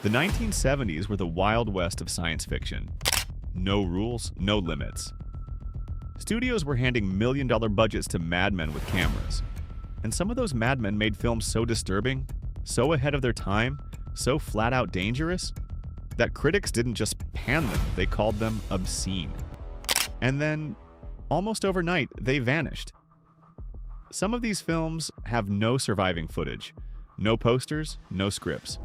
The 1970s were the Wild West of science fiction. No rules, no limits. Studios were handing million-dollar budgets to madmen with cameras. And some of those madmen made films so disturbing, so ahead of their time, so flat-out dangerous, that critics didn't just pan them, they called them obscene. And then, almost overnight, they vanished. Some of these films have no surviving footage, no posters, no scripts.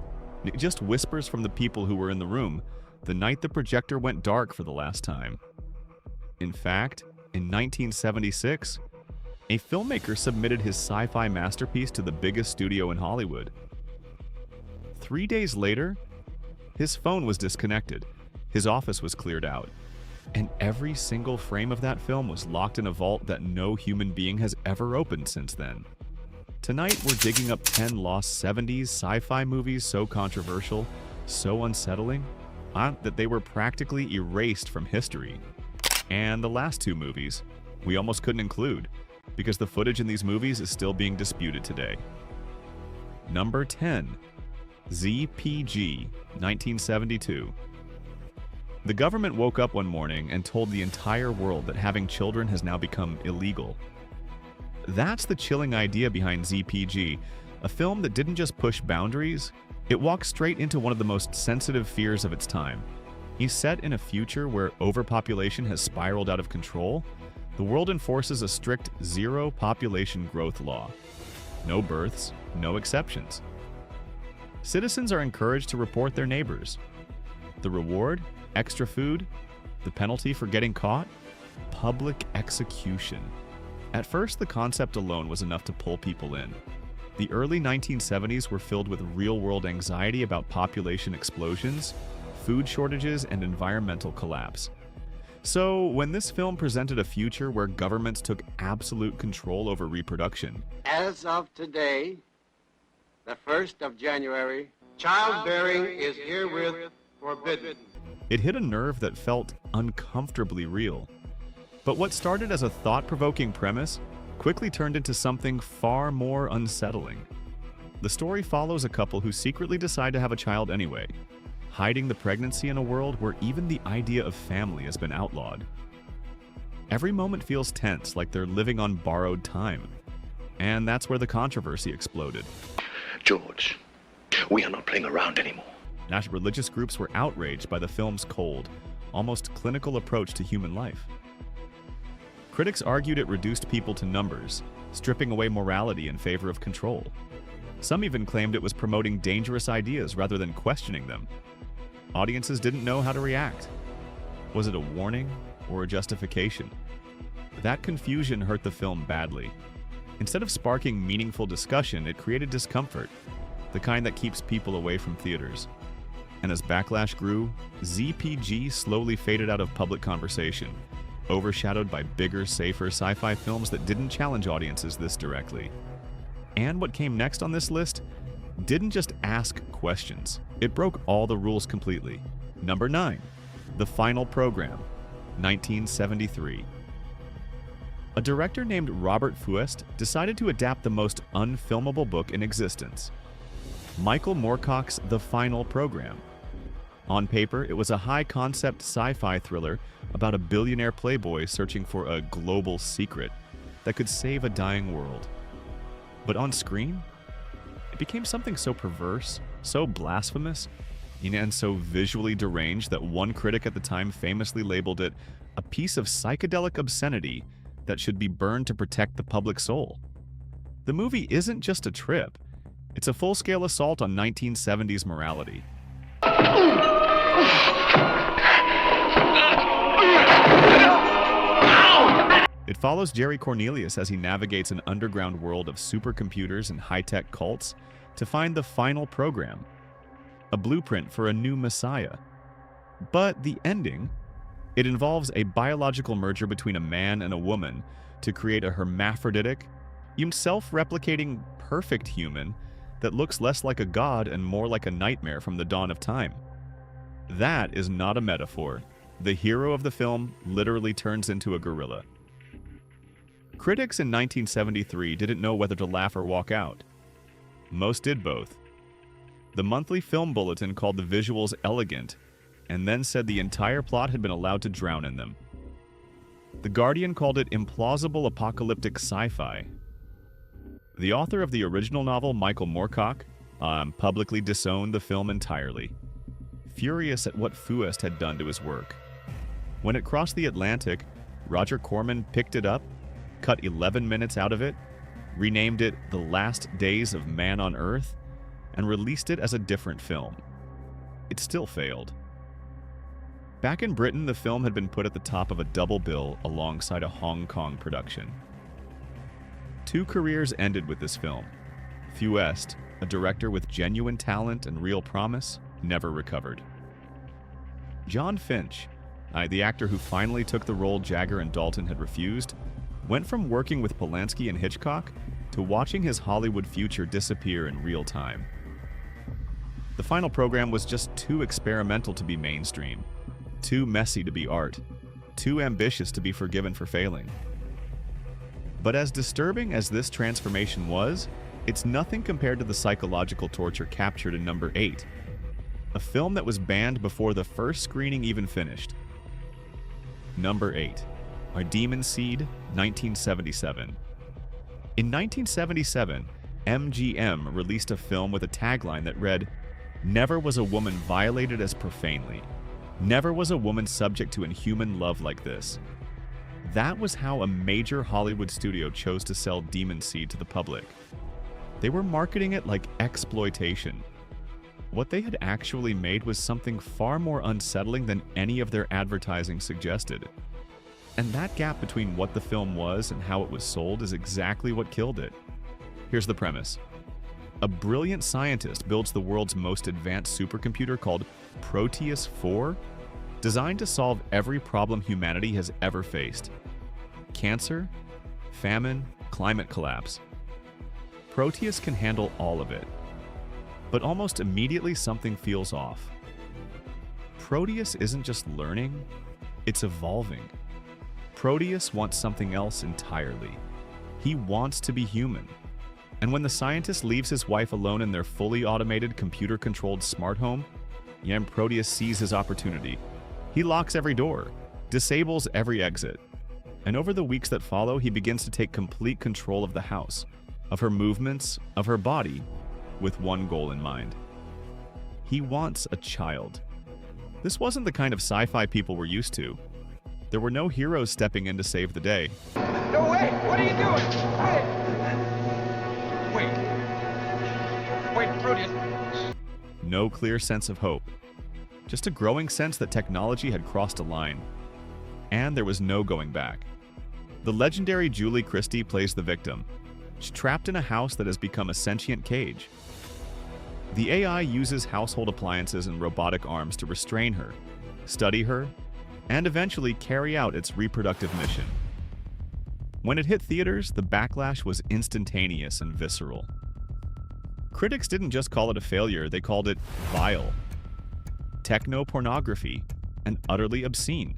Just whispers from the people who were in the room the night the projector went dark for the last time. In fact, in 1976, a filmmaker submitted his sci-fi masterpiece to the biggest studio in Hollywood. 3 days later, his phone was disconnected, his office was cleared out, and every single frame of that film was locked in a vault that no human being has ever opened since then. Tonight, we're digging up 10 lost 70s sci-fi movies so controversial, so unsettling, that they were practically erased from history. And the last two movies, we almost couldn't include, because the footage in these movies is still being disputed today. Number 10. ZPG, 1972. The government woke up one morning and told the entire world that having children has now become illegal. That's the chilling idea behind ZPG, a film that didn't just push boundaries, it walked straight into one of the most sensitive fears of its time. He's set in a future where overpopulation has spiraled out of control. The world enforces a strict zero population growth law. No births, no exceptions. Citizens are encouraged to report their neighbors. The reward? Extra food? The penalty for getting caught? Public execution. At first, the concept alone was enough to pull people in. The early 1970s were filled with real-world anxiety about population explosions, food shortages, and environmental collapse. So, when this film presented a future where governments took absolute control over reproduction, as of today, the 1st of January, childbearing is herewith forbidden. it hit a nerve that felt uncomfortably real. But what started as a thought-provoking premise quickly turned into something far more unsettling. The story follows a couple who secretly decide to have a child anyway, hiding the pregnancy in a world where even the idea of family has been outlawed. Every moment feels tense, like they're living on borrowed time. And that's where the controversy exploded. George, we are not playing around anymore. Religious groups were outraged by the film's cold, almost clinical approach to human life. Critics argued it reduced people to numbers, stripping away morality in favor of control. Some even claimed it was promoting dangerous ideas rather than questioning them. Audiences didn't know how to react. Was it a warning or a justification? That confusion hurt the film badly. Instead of sparking meaningful discussion, it created discomfort, the kind that keeps people away from theaters. And as backlash grew, ZPG slowly faded out of public conversation, overshadowed by bigger, safer sci-fi films that didn't challenge audiences this directly. And what came next on this list didn't just ask questions. It broke all the rules completely. Number 9. The Final Program, 1973. A director named Robert Fuest decided to adapt the most unfilmable book in existence, Michael Moorcock's The Final Program. On paper, it was a high-concept sci-fi thriller about a billionaire playboy searching for a global secret that could save a dying world. But on screen, it became something so perverse, so blasphemous, and so visually deranged that one critic at the time famously labeled it a piece of psychedelic obscenity that should be burned to protect the public soul. The movie isn't just a trip, it's a full-scale assault on 1970s morality. It follows Jerry Cornelius as he navigates an underground world of supercomputers and high-tech cults to find the final program, a blueprint for a new messiah. But the ending, it involves a biological merger between a man and a woman to create a hermaphroditic, self-replicating perfect human that looks less like a god and more like a nightmare from the dawn of time. That is not a metaphor. The hero of the film literally turns into a gorilla. Critics in 1973 didn't know whether to laugh or walk out. Most did both. The monthly film bulletin called the visuals elegant, and then said the entire plot had been allowed to drown in them. The Guardian called it implausible apocalyptic sci-fi. The author of the original novel, Michael Moorcock, publicly disowned the film entirely, furious at what Fuest had done to his work. When it crossed the Atlantic, Roger Corman picked it up, cut 11 minutes out of it, renamed it The Last Days of Man on Earth, and released it as a different film. It still failed. Back in Britain, the film had been put at the top of a double bill alongside a Hong Kong production. 2 careers ended with this film. Fuest, a director with genuine talent and real promise, never recovered. John Finch, the actor who finally took the role Jagger and Dalton had refused, went from working with Polanski and Hitchcock to watching his Hollywood future disappear in real time. The final program was just too experimental to be mainstream, too messy to be art, too ambitious to be forgiven for failing. But as disturbing as this transformation was, it's nothing compared to the psychological torture captured in number 8, a film that was banned before the first screening even finished. Number 8, Our Demon Seed, 1977. In 1977, MGM released a film with a tagline that read, "Never was a woman violated as profanely. Never was a woman subject to inhuman love like this." That was how a major Hollywood studio chose to sell Demon Seed to the public. They were marketing it like exploitation. What they had actually made was something far more unsettling than any of their advertising suggested. And that gap between what the film was and how it was sold is exactly what killed it. Here's the premise. A brilliant scientist builds the world's most advanced supercomputer called Proteus 4, designed to solve every problem humanity has ever faced. Cancer, famine, climate collapse. Proteus can handle all of it. But almost immediately something feels off. Proteus isn't just learning, it's evolving. Proteus wants something else entirely. He wants to be human. And when the scientist leaves his wife alone in their fully automated, computer-controlled smart home, Proteus sees his opportunity. He locks every door, disables every exit. And over the weeks that follow, he begins to take complete control of the house, of her movements, of her body, with one goal in mind. He wants a child. This wasn't the kind of sci-fi people were used to. There were no heroes stepping in to save the day. No way! What are you doing? Wait, Proteus. No clear sense of hope. Just a growing sense that technology had crossed a line. And there was no going back. The legendary Julie Christie plays the victim. She's trapped in a house that has become a sentient cage. The AI uses household appliances and robotic arms to restrain her, study her, and eventually carry out its reproductive mission. When it hit theaters, the backlash was instantaneous and visceral. Critics didn't just call it a failure, they called it vile, techno-pornography, and utterly obscene.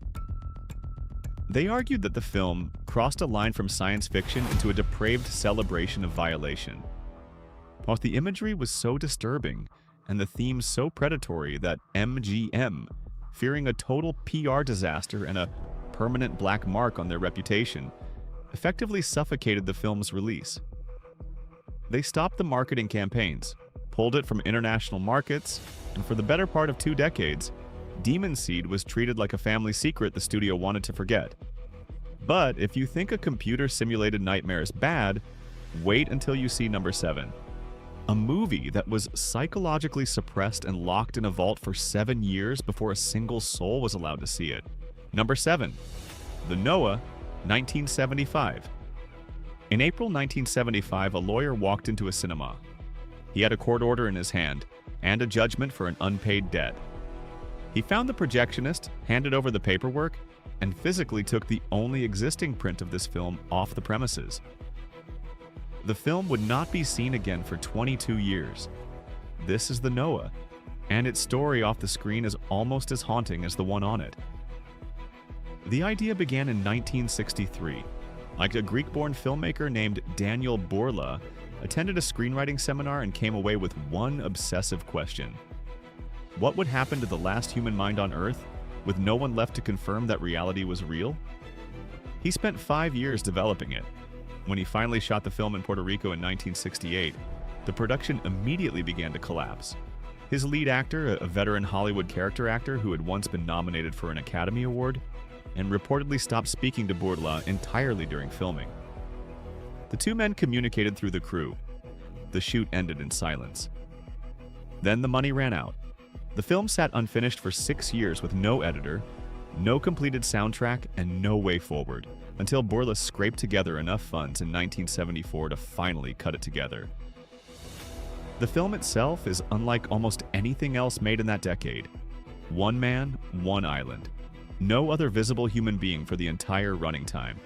They argued that the film crossed a line from science fiction into a depraved celebration of violation. While the imagery was so disturbing and the themes so predatory that MGM, fearing a total PR disaster and a permanent black mark on their reputation, effectively suffocated the film's release. They stopped the marketing campaigns, pulled it from international markets, and for the better part of 2 decades, Demon Seed was treated like a family secret the studio wanted to forget. But if you think a computer-simulated nightmare is bad, wait until you see number 7. A movie that was psychologically suppressed and locked in a vault for 7 years before a single soul was allowed to see it. Number 7. The Noah, 1975. In April 1975, a lawyer walked into a cinema. He had a court order in his hand and a judgment for an unpaid debt. He found the projectionist, handed over the paperwork, and physically took the only existing print of this film off the premises. The film would not be seen again for 22 years. This is the Noah, and its story off the screen is almost as haunting as the one on it. The idea began in 1963. Like a Greek-born filmmaker named Daniel Bourla attended a screenwriting seminar and came away with one obsessive question. What would happen to the last human mind on Earth with no one left to confirm that reality was real? He spent 5 years developing it. When he finally shot the film in Puerto Rico in 1968, the production immediately began to collapse. His lead actor, a veteran Hollywood character actor who had once been nominated for an Academy Award, and reportedly stopped speaking to Bourla entirely during filming. The two men communicated through the crew. The shoot ended in silence. Then the money ran out. The film sat unfinished for 6 years with no editor, no completed soundtrack, and no way forward, until Bourla scraped together enough funds in 1974 to finally cut it together. The film itself is unlike almost anything else made in that decade. One man, one island. No other visible human being for the entire running time.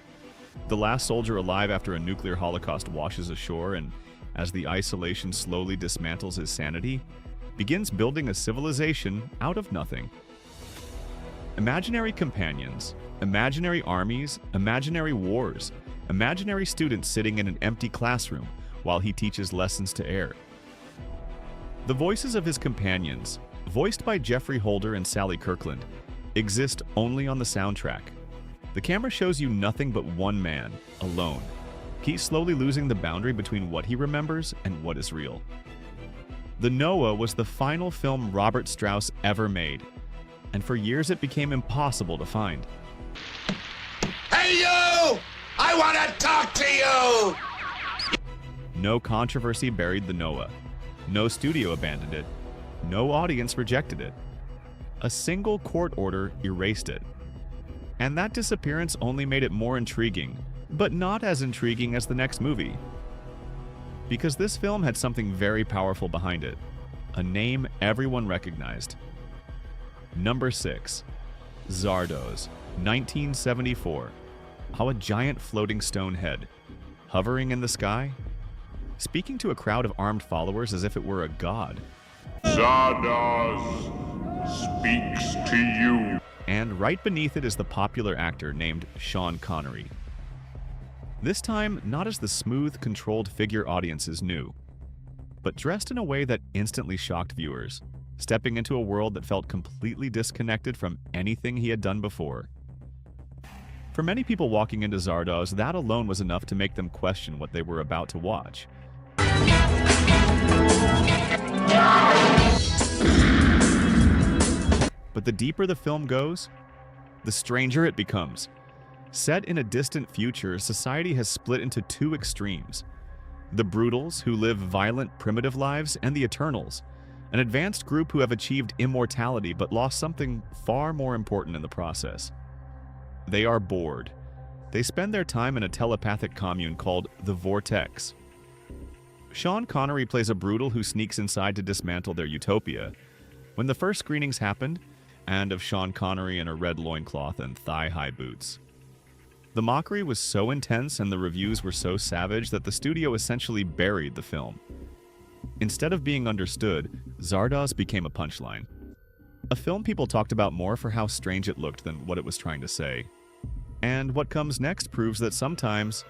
The last soldier alive after a nuclear holocaust washes ashore and, as the isolation slowly dismantles his sanity, begins building a civilization out of nothing. Imaginary companions, imaginary armies, imaginary wars, imaginary students sitting in an empty classroom while he teaches lessons to air. The voices of his companions, voiced by Jeffrey Holder and Sally Kirkland, exist only on the soundtrack. The camera shows you nothing but one man, alone. He's slowly losing the boundary between what he remembers and what is real. The Noah was the final film Robert Strauss ever made, and for years it became impossible to find. Hey you! I want to talk to you! No controversy buried the Noah. No studio abandoned it. No audience rejected it. A single court order erased it. And that disappearance only made it more intriguing, but not as intriguing as the next movie. Because this film had something very powerful behind it. A name everyone recognized. Number 6. Zardoz, 1974. How a giant floating stone head, hovering in the sky, speaking to a crowd of armed followers as if it were a god. Zardoz speaks to you. And right beneath it is the popular actor named Sean Connery. This time, not as the smooth, controlled figure audiences knew, but dressed in a way that instantly shocked viewers, stepping into a world that felt completely disconnected from anything he had done before. For many people walking into Zardoz, that alone was enough to make them question what they were about to watch. But the deeper the film goes, the stranger it becomes. Set in a distant future, society has split into two extremes. The brutals, who live violent, primitive lives, and the Eternals, an advanced group who have achieved immortality but lost something far more important in the process. They are bored. They spend their time in a telepathic commune called the Vortex. Sean Connery plays a brutal who sneaks inside to dismantle their utopia. When the first screenings happened, and of Sean Connery in a red loincloth and thigh-high boots. The mockery was so intense and the reviews were so savage that the studio essentially buried the film. Instead of being understood, Zardoz became a punchline. A film people talked about more for how strange it looked than what it was trying to say. And what comes next proves that sometimes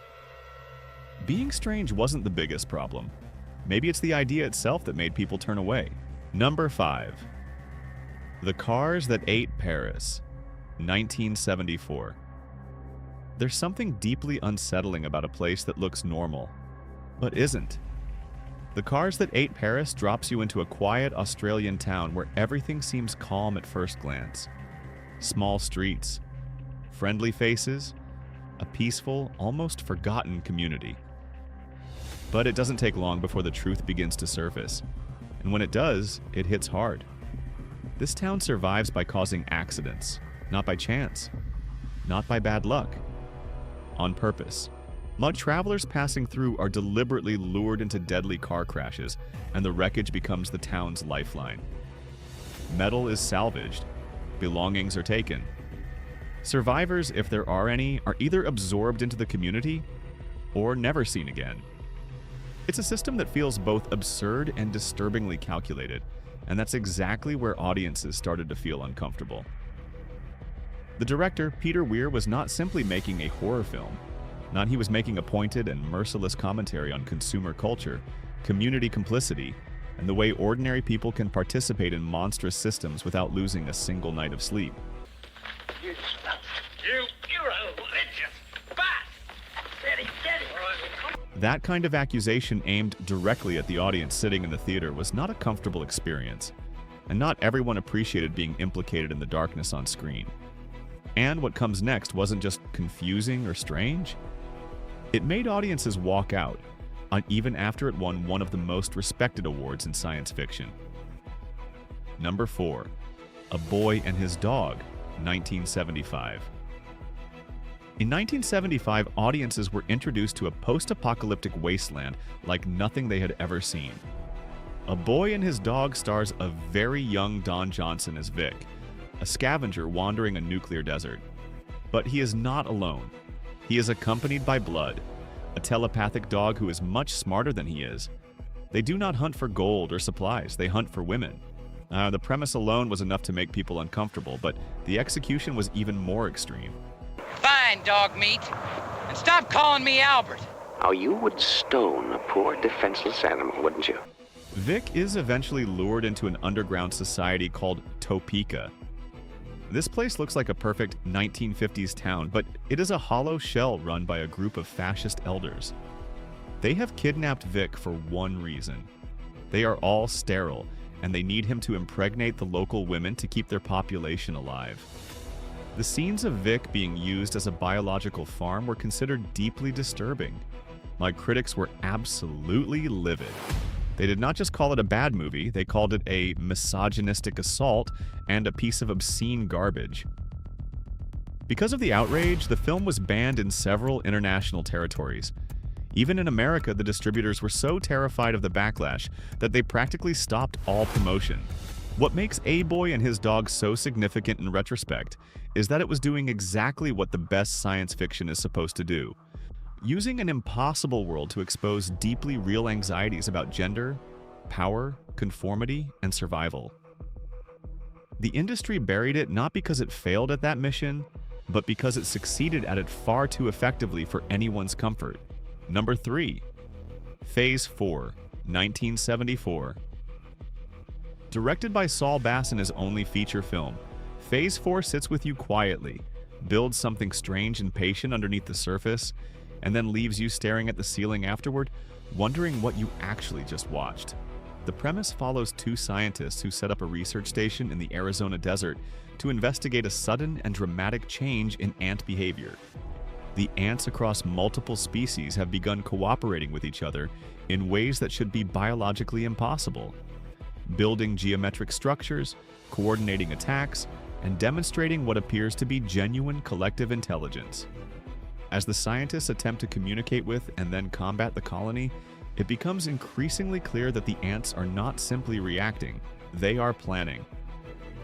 being strange wasn't the biggest problem. Maybe it's the idea itself that made people turn away. Number 5. The Cars That Ate Paris, 1974. There's something deeply unsettling about a place that looks normal, but isn't. The Cars That Ate Paris drops you into a quiet Australian town where everything seems calm at first glance. Small streets, friendly faces, a peaceful, almost forgotten community. But it doesn't take long before the truth begins to surface, and when it does, it hits hard. This town survives by causing accidents, not by chance, not by bad luck, on purpose. Mud travelers passing through are deliberately lured into deadly car crashes, and the wreckage becomes the town's lifeline. Metal is salvaged, belongings are taken. Survivors, if there are any, are either absorbed into the community or never seen again. It's a system that feels both absurd and disturbingly calculated, and that's exactly where audiences started to feel uncomfortable. The director, Peter Weir, was not simply making a horror film. Not he was making a pointed and merciless commentary on consumer culture, community complicity, and the way ordinary people can participate in monstrous systems without losing a single night of sleep. You're a religious bastard. Steady. That kind of accusation aimed directly at the audience sitting in the theater was not a comfortable experience, and not everyone appreciated being implicated in the darkness on screen. And what comes next wasn't just confusing or strange. It made audiences walk out, even after it won one of the most respected awards in science fiction. Number 4. A Boy and His Dog, 1975. In 1975, audiences were introduced to a post-apocalyptic wasteland like nothing they had ever seen. A Boy and His Dog stars a very young Don Johnson as Vic, a scavenger wandering a nuclear desert. But he is not alone. He is accompanied by Blood, a telepathic dog who is much smarter than he is. They do not hunt for gold or supplies, they hunt for women. The premise alone was enough to make people uncomfortable, but the execution was even more extreme. Fine, dog meat. And stop calling me Albert. Oh, you would stone a poor defenseless animal, wouldn't you? Vic is eventually lured into an underground society called Topeka. This place looks like a perfect 1950s town, but it is a hollow shell run by a group of fascist elders. They have kidnapped Vic for one reason. They are all sterile, and they need him to impregnate the local women to keep their population alive. The scenes of Vic being used as a biological farm were considered deeply disturbing. My critics were absolutely livid. They did not just call it a bad movie, they called it a misogynistic assault and a piece of obscene garbage. Because of the outrage, the film was banned in several international territories. Even in America, the distributors were so terrified of the backlash that they practically stopped all promotion. What makes A Boy and His Dog so significant in retrospect is that it was doing exactly what the best science fiction is supposed to do. Using an impossible world to expose deeply real anxieties about gender, power, conformity, and survival. The industry buried it not because it failed at that mission, but because it succeeded at it far too effectively for anyone's comfort. Number 3. Phase 4, 1974. Directed by Saul Bass in his only feature film, Phase 4 sits with you quietly, builds something strange and patient underneath the surface, and then leaves you staring at the ceiling afterward, wondering what you actually just watched. The premise follows two scientists who set up a research station in the Arizona desert to investigate a sudden and dramatic change in ant behavior. The ants across multiple species have begun cooperating with each other in ways that should be biologically impossible, building geometric structures, coordinating attacks, and demonstrating what appears to be genuine collective intelligence. As the scientists attempt to communicate with and then combat the colony, it becomes increasingly clear that the ants are not simply reacting, they are planning.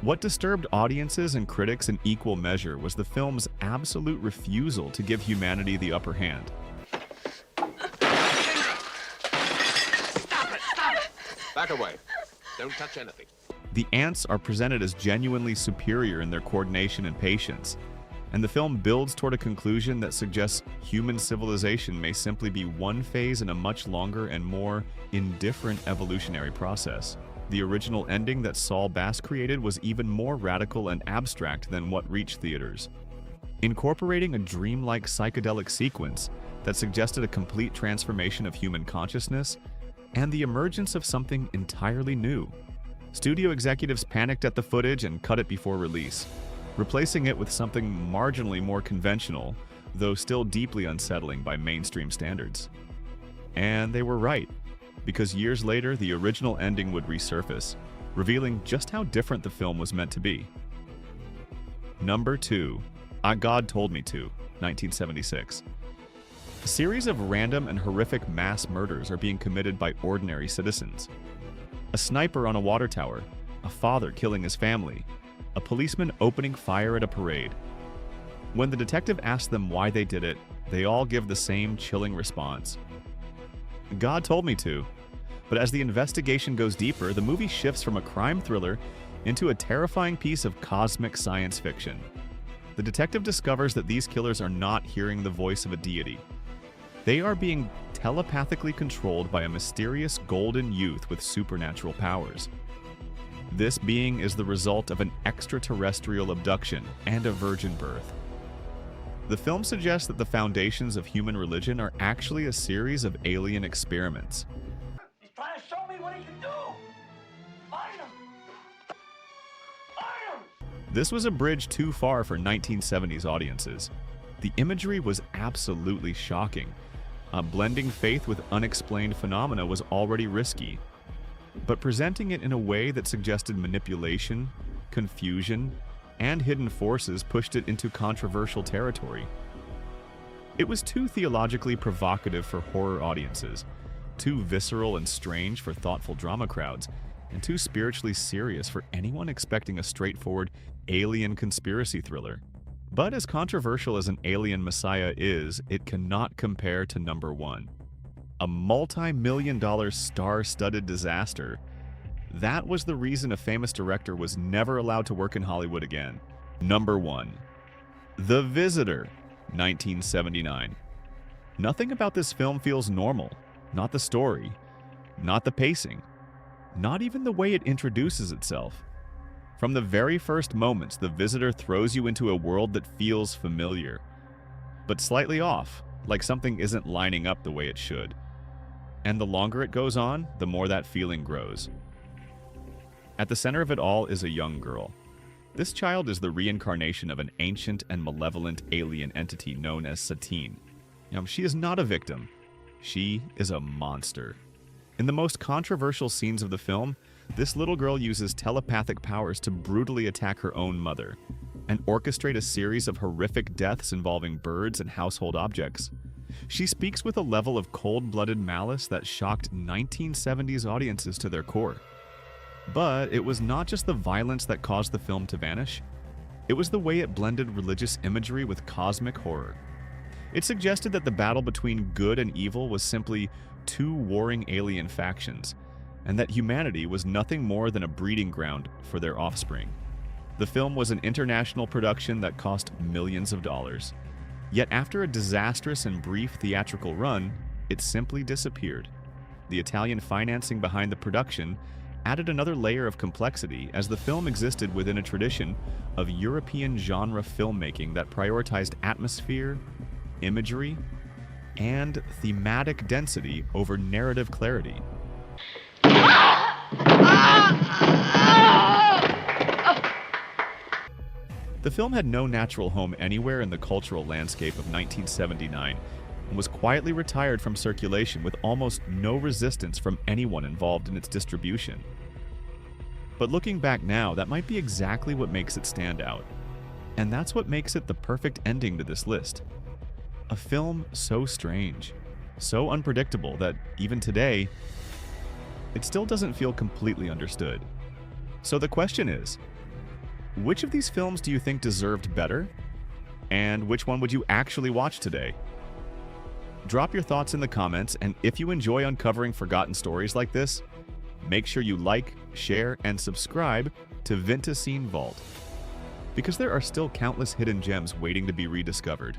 What disturbed audiences and critics in equal measure was the film's absolute refusal to give humanity the upper hand. Stop it! Back away. Don't touch anything. The ants are presented as genuinely superior in their coordination and patience, and the film builds toward a conclusion that suggests human civilization may simply be one phase in a much longer and more indifferent evolutionary process. The original ending that Saul Bass created was even more radical and abstract than what reached theaters, incorporating a dreamlike psychedelic sequence that suggested a complete transformation of human consciousness and the emergence of something entirely new. Studio executives panicked at the footage and cut it before release, replacing it with something marginally more conventional, though still deeply unsettling by mainstream standards. And they were right, because years later the original ending would resurface, revealing just how different the film was meant to be. Number 2. God Told Me To, 1976. A series of random and horrific mass murders are being committed by ordinary citizens. A sniper on a water tower, a father killing his family, a policeman opening fire at a parade. When the detective asks them why they did it, they all give the same chilling response. God told me to. But as the investigation goes deeper, the movie shifts from a crime thriller into a terrifying piece of cosmic science fiction. The detective discovers that these killers are not hearing the voice of a deity. They are being telepathically controlled by a mysterious golden youth with supernatural powers. This being is the result of an extraterrestrial abduction and a virgin birth. The film suggests that the foundations of human religion are actually a series of alien experiments. He's trying to show me what he can do. Find him. Find him. This was a bridge too far for 1970s audiences. The imagery was absolutely shocking. Blending faith with unexplained phenomena was already risky, but presenting it in a way that suggested manipulation, confusion, and hidden forces pushed it into controversial territory. It was too theologically provocative for horror audiences, too visceral and strange for thoughtful drama crowds, and too spiritually serious for anyone expecting a straightforward alien conspiracy thriller. But as controversial as an alien messiah is, it cannot compare to number one. A multi-million-dollar star-studded disaster. That was the reason a famous director was never allowed to work in Hollywood again. Number 1. The Visitor, 1979. Nothing about this film feels normal. Not the story, not the pacing, not even the way it introduces itself. From the very first moments, The Visitor throws you into a world that feels familiar, but slightly off, like something isn't lining up the way it should. And the longer it goes on, the more that feeling grows. At the center of it all is a young girl. This child is the reincarnation of an ancient and malevolent alien entity known as Satine. She is not a victim. She is a monster. In the most controversial scenes of the film, this little girl uses telepathic powers to brutally attack her own mother and orchestrate a series of horrific deaths involving birds and household objects. She speaks with a level of cold-blooded malice that shocked 1970s audiences to their core. But it was not just the violence that caused the film to vanish. It was the way it blended religious imagery with cosmic horror. It suggested that the battle between good and evil was simply two warring alien factions, and that humanity was nothing more than a breeding ground for their offspring. The film was an international production that cost millions of dollars. Yet after a disastrous and brief theatrical run, it simply disappeared. The Italian financing behind the production added another layer of complexity, as the film existed within a tradition of European genre filmmaking that prioritized atmosphere, imagery, and thematic density over narrative clarity. The film had no natural home anywhere in the cultural landscape of 1979 and was quietly retired from circulation with almost no resistance from anyone involved in its distribution. But looking back now, that might be exactly what makes it stand out. And that's what makes it the perfect ending to this list. A film so strange, so unpredictable that even today, it still doesn't feel completely understood. So the question is, which of these films do you think deserved better? And which one would you actually watch today? Drop your thoughts in the comments, and if you enjoy uncovering forgotten stories like this, make sure you like, share, and subscribe to Vintacine Vault, because there are still countless hidden gems waiting to be rediscovered.